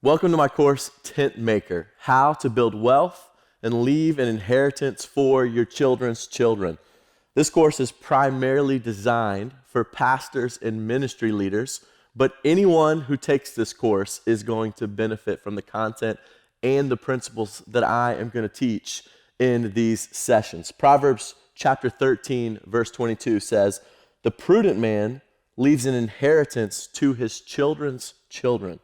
Welcome to my course, Tent Maker, How to Build Wealth and Leave an Inheritance for Your Children's Children. This course is primarily designed for pastors and ministry leaders, but anyone who takes this course is going to benefit from the content and the principles that I am going to teach in these sessions. Proverbs chapter 13, verse 22 says, "The prudent man leaves an inheritance to his children's children."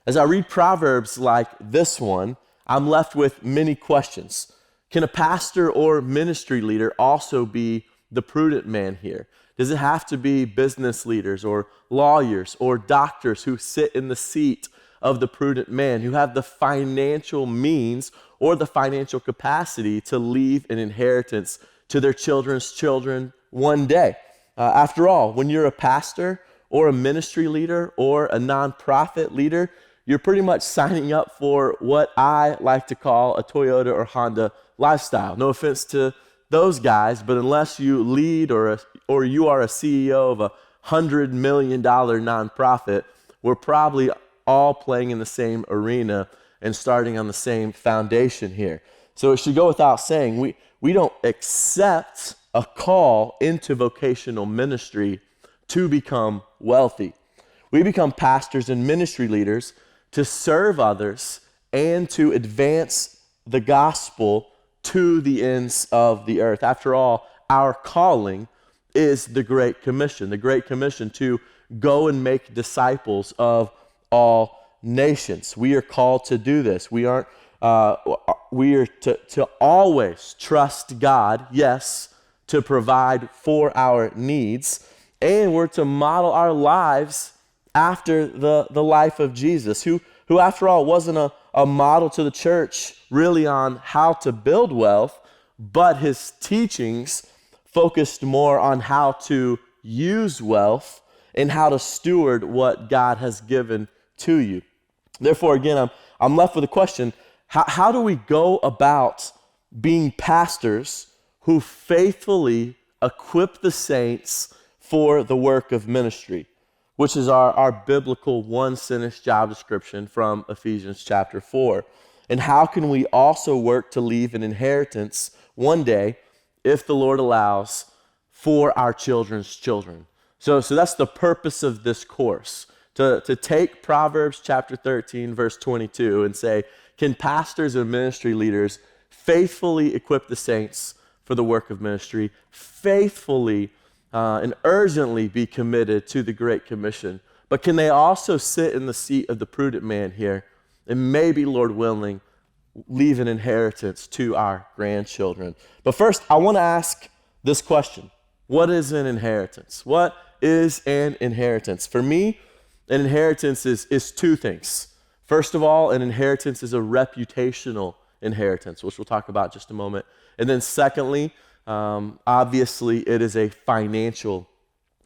As I read Proverbs like this one, I'm left with many questions. Can a pastor or ministry leader also be the prudent man here? Does it have to be business leaders or lawyers or doctors who sit in the seat of the prudent man, who have the financial means or the financial capacity to leave an inheritance to their children's children one day? After all, when you're a pastor or a ministry leader or a nonprofit leader, you're pretty much signing up for what I like to call a Toyota or Honda lifestyle. No offense to those guys, but unless you lead or you are a CEO of a $100 million nonprofit, we're probably all playing in the same arena and starting on the same foundation here. So it should go without saying, we don't accept a call into vocational ministry to become wealthy. We become pastors and ministry leaders to serve others and to advance the gospel to the ends of the earth. After all, our calling is the Great Commission to go and make disciples of all nations. We are called to do this. We are to always trust God, yes, to provide for our needs, and we're to model our lives after the life of Jesus, who after all wasn't a model to the church really on how to build wealth, but his teachings focused more on how to use wealth and how to steward what God has given to you. Therefore, again, I'm left with a question: how do we go about being pastors who faithfully equip the saints for the work of ministry, which is our biblical one-sentence job description from Ephesians chapter 4. And how can we also work to leave an inheritance one day, if the Lord allows, for our children's children? So that's the purpose of this course, to take Proverbs chapter 13, verse 22 and say, can pastors and ministry leaders faithfully equip the saints for the work of ministry, faithfully and urgently be committed to the Great Commission? But can they also sit in the seat of the prudent man here and maybe, Lord willing, leave an inheritance to our grandchildren? But first, I want to ask this question. What is an inheritance? What is an inheritance? For me, an inheritance is two things. First of all, an inheritance is a reputational inheritance, which we'll talk about in just a moment. And then secondly, obviously, it is a financial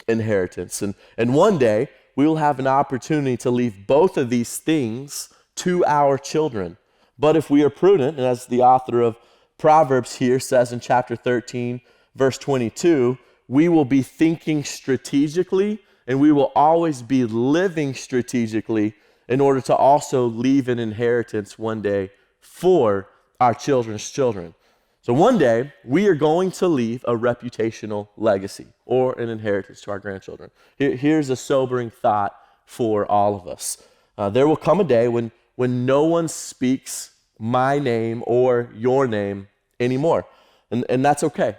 inheritance. And one day, we will have an opportunity to leave both of these things to our children. But if we are prudent, and as the author of Proverbs here says in chapter 13, verse 22, we will be thinking strategically, and we will always be living strategically in order to also leave an inheritance one day for our children's children. So one day, we are going to leave a reputational legacy or an inheritance to our grandchildren. Here's a sobering thought for all of us. There will come a day when no one speaks my name or your name anymore, and that's okay.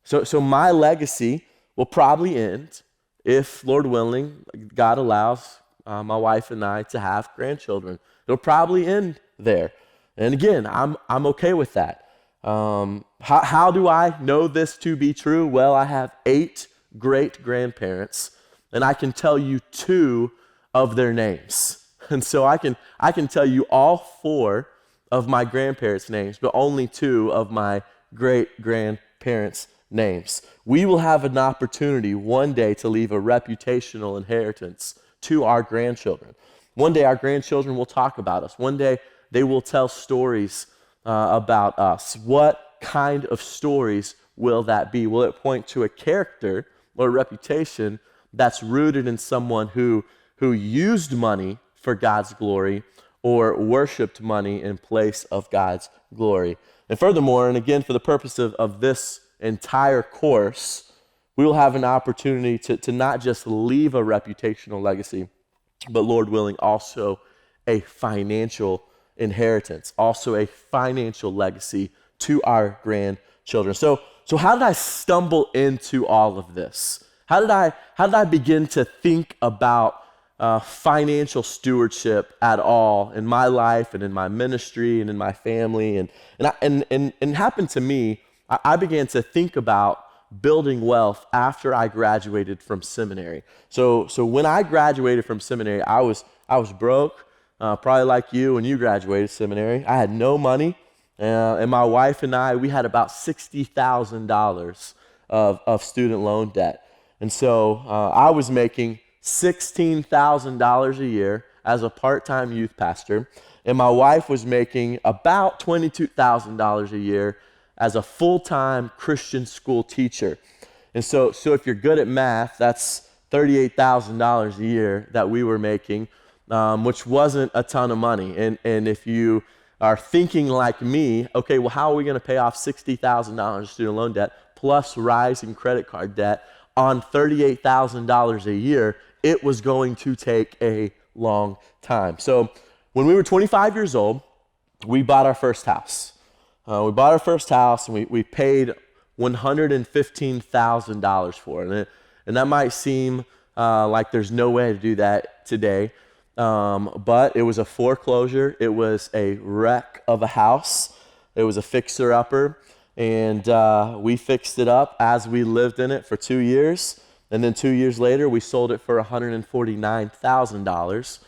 So my legacy will probably end if, Lord willing, God allows my wife and I to have grandchildren. It'll probably end there. And again, I'm okay with that. How do I know this to be true? Well, I have 8 great-grandparents, and I can tell you 2 of their names. And so I can tell you all 4 of my grandparents' names, but only 2 of my great-grandparents' names. We will have an opportunity one day to leave a reputational inheritance to our grandchildren. One day our grandchildren will talk about us. One day they will tell stories about us. What kind of stories will that be? Will it point to a character or a reputation that's rooted in someone who used money for God's glory, or worshiped money in place of God's glory. And furthermore, and again, for the purpose of this entire course, we will have an opportunity to not just leave a reputational legacy, but Lord willing, also a financial inheritance, also a financial legacy to our grandchildren. So how did I stumble into all of this? How did I begin to think about financial stewardship at all in my life and in my ministry and in my family? And it happened to me. I began to think about building wealth after I graduated from seminary. So when I graduated from seminary, I was broke, probably like you when you graduated seminary. I had no money, and my wife and I, we had about $60,000 of student loan debt. And so I was making $16,000 a year as a part-time youth pastor, and my wife was making about $22,000 a year as a full-time Christian school teacher. And so if you're good at math, that's $38,000 a year that we were making, which wasn't a ton of money. And if you are thinking like me, okay, well, how are we going to pay off $60,000 student loan debt plus rising credit card debt on $38,000 a year? It was going to take a long time. So when we were 25 years old, we bought our first house. We bought our first house, and we paid $115,000 for it. And that might seem like there's no way to do that today, but it was a foreclosure. It was a wreck of a house. It was a fixer-upper, and we fixed it up as we lived in it for 2 years. And then 2 years later, we sold it for $149,000.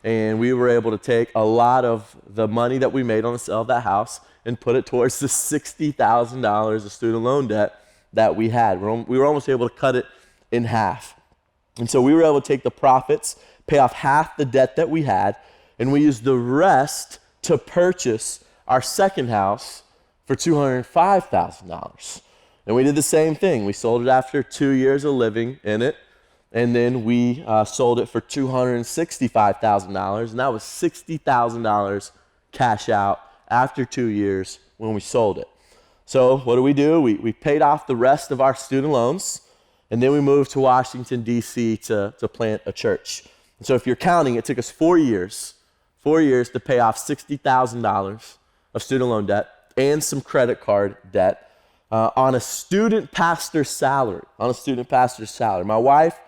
And we were able to take a lot of the money that we made on the sale of that house and put it towards the $60,000 of student loan debt that we had. We were almost able to cut it in half. And so we were able to take the profits, pay off half the debt that we had, and we used the rest to purchase our second house for $205,000. And we did the same thing. We sold it after 2 years of living in it, and then we sold it for $265,000, and that was $60,000 cash out after 2 years when we sold it. So what do? We paid off the rest of our student loans, and then we moved to Washington, D.C. to plant a church. And so if you're counting, it took us 4 years to pay off $60,000 of student loan debt and some credit card debt on a student pastor's salary. My wife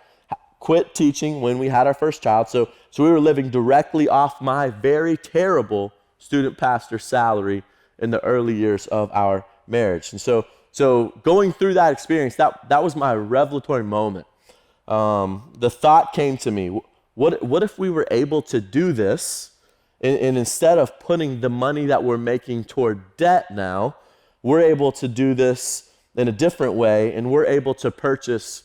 quit teaching when we had our first child, so we were living directly off my very terrible student pastor salary in the early years of our marriage. And so going through that experience, that was my revelatory moment. The thought came to me, what if we were able to do this, and instead of putting the money that we're making toward debt now, we're able to do this in a different way, and we're able to purchase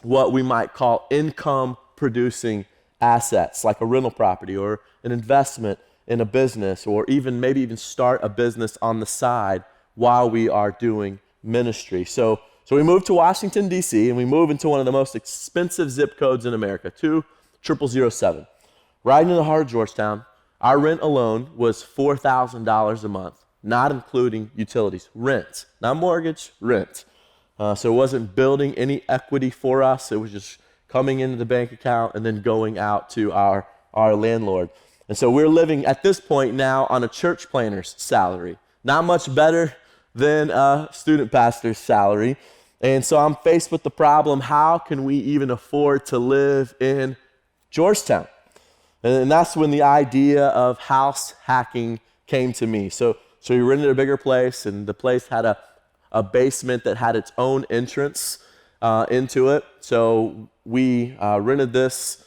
what we might call income-producing assets, like a rental property or an investment in a business, or maybe even start a business on the side while we are doing ministry. So we moved to Washington, D.C., and we moved into one of the most expensive zip codes in America, 20007. Right in the heart of Georgetown. Our rent alone was $4,000 a month, not including utilities. Rent, not mortgage, rent. So it wasn't building any equity for us. It was just coming into the bank account and then going out to our landlord. And so we're living at this point now on a church planter's salary. Not much better than a student pastor's salary. And so I'm faced with the problem, how can we even afford to live in Georgetown? And that's when the idea of house hacking came to me. So we rented a bigger place, and the place had a basement that had its own entrance into it. So we rented this,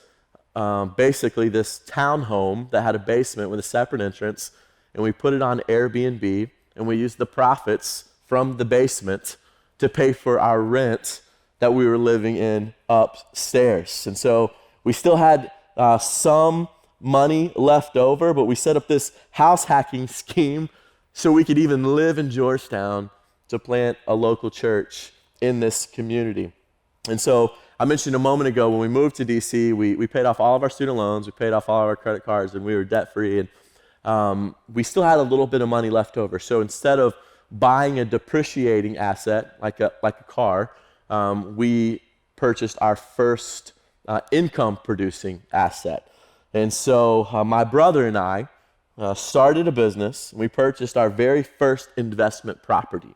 basically this townhome that had a basement with a separate entrance, and we put it on Airbnb, and we used the profits from the basement to pay for our rent that we were living in upstairs. And so we still had some money left over, but we set up this house hacking scheme so we could even live in Georgetown to plant a local church in this community. And so I mentioned a moment ago when we moved to DC, we paid off all of our student loans, we paid off all of our credit cards, and we were debt-free. And we still had a little bit of money left over. So instead of buying a depreciating asset like a car, we purchased our first income-producing asset. And so my brother and I started a business. We purchased our very first investment property,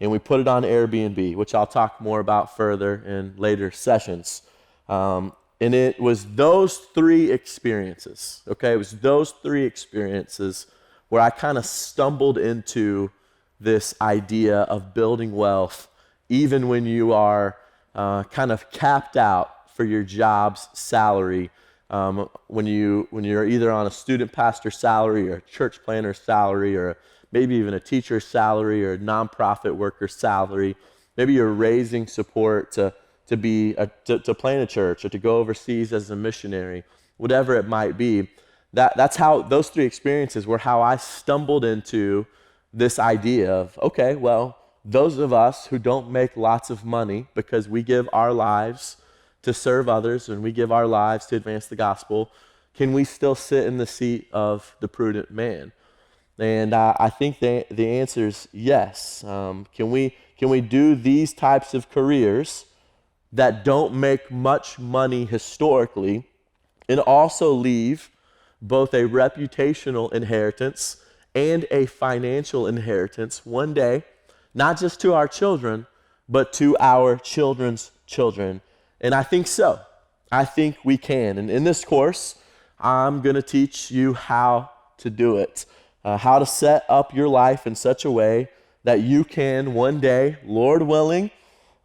and we put it on Airbnb, which I'll talk more about further in later sessions. And it was those three experiences, okay? It was those three experiences where I kind of stumbled into this idea of building wealth, even when you are kind of capped out for your job's salary. When you're either on a student pastor salary or a church planner salary or maybe even a teacher's salary or a nonprofit worker's salary, maybe you're raising support to plant a church or to go overseas as a missionary, whatever it might be. That's how those three experiences were how I stumbled into this idea of, okay, well, those of us who don't make lots of money because we give our lives to serve others and we give our lives to advance the gospel, can we still sit in the seat of the prudent man? And I think the answer is yes. Can we do these types of careers that don't make much money historically and also leave both a reputational inheritance and a financial inheritance one day, not just to our children, but to our children's children? And I think so. I think we can. And in this course, I'm going to teach you how to do it, how to set up your life in such a way that you can one day, Lord willing,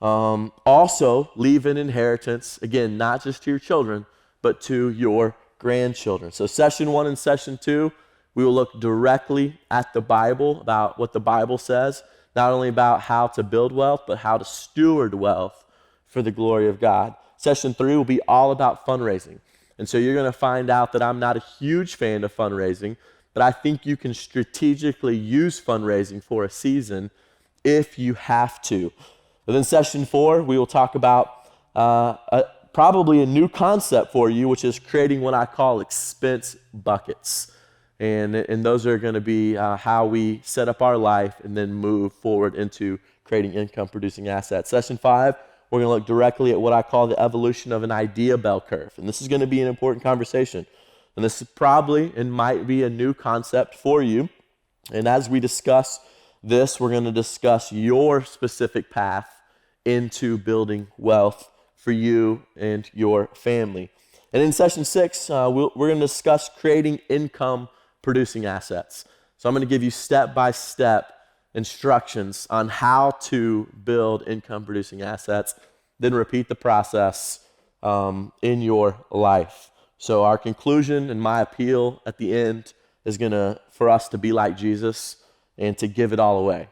also leave an inheritance, again, not just to your children, but to your grandchildren. So session 1 and session 2, we will look directly at the Bible, about what the Bible says, not only about how to build wealth, but how to steward wealth for the glory of God. Session 3 will be all about fundraising. And so you're going to find out that I'm not a huge fan of fundraising, but I think you can strategically use fundraising for a season if you have to. But then session 4, we will talk about probably a new concept for you, which is creating what I call expense buckets. And those are going to be how we set up our life and then move forward into creating income-producing assets. Session 5, we're going to look directly at what I call the evolution of an idea bell curve. And this is going to be an important conversation. And this is probably and might be a new concept for you. And as we discuss this, we're going to discuss your specific path into building wealth for you and your family. And in session 6, we're going to discuss creating income-producing assets. So I'm going to give you step-by-step instructions on how to build income-producing assets, then repeat the process in your life. So our conclusion and my appeal at the end is for us to be like Jesus and to give it all away.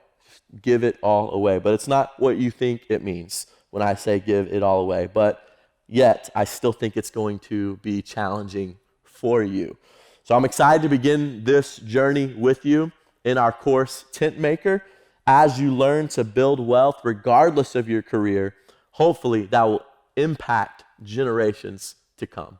Give it all away. But it's not what you think it means when I say give it all away. But yet, I still think it's going to be challenging for you. So I'm excited to begin this journey with you in our course, Tent Maker, as you learn to build wealth regardless of your career. Hopefully, that will impact generations to come.